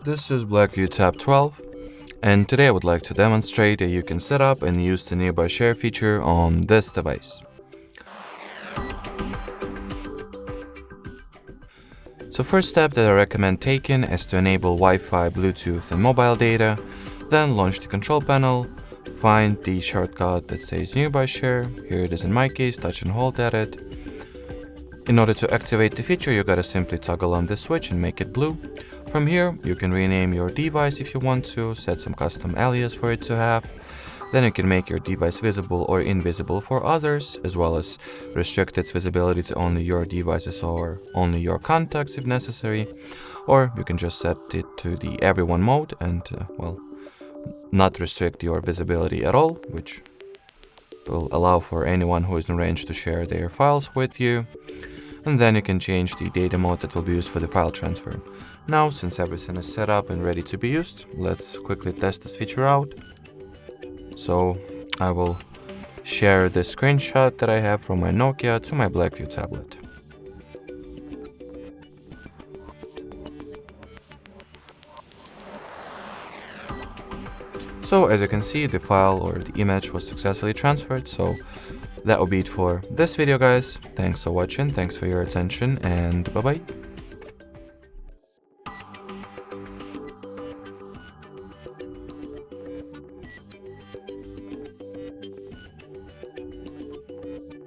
This is BLACKVIEW Tab 12, and today I would like to demonstrate that you can set up and use the nearby share feature on this device. So first step that I recommend taking is to enable Wi-Fi, Bluetooth and mobile data, then launch the control panel, find the shortcut that says nearby share, here it is in my case, touch and hold at it. In order to activate the feature, you gotta simply toggle on this switch and make it blue. From here, you can rename your device if you want to, set some custom alias for it to have. Then you can make your device visible or invisible for others, as well as restrict its visibility to only your devices or only your contacts if necessary. Or you can just set it to the everyone mode and, not restrict your visibility at all, which will allow for anyone who is in range to share their files with you. And then you can change the data mode that will be used for the file transfer. Now, since everything is set up and ready to be used, let's quickly test this feature out. So I will share the screenshot that I have from my Nokia to my BLACKVIEW tablet. So as you can see, the file or the image was successfully transferred. So that will be it for this video, guys. Thanks for watching, thanks for your attention, and bye bye.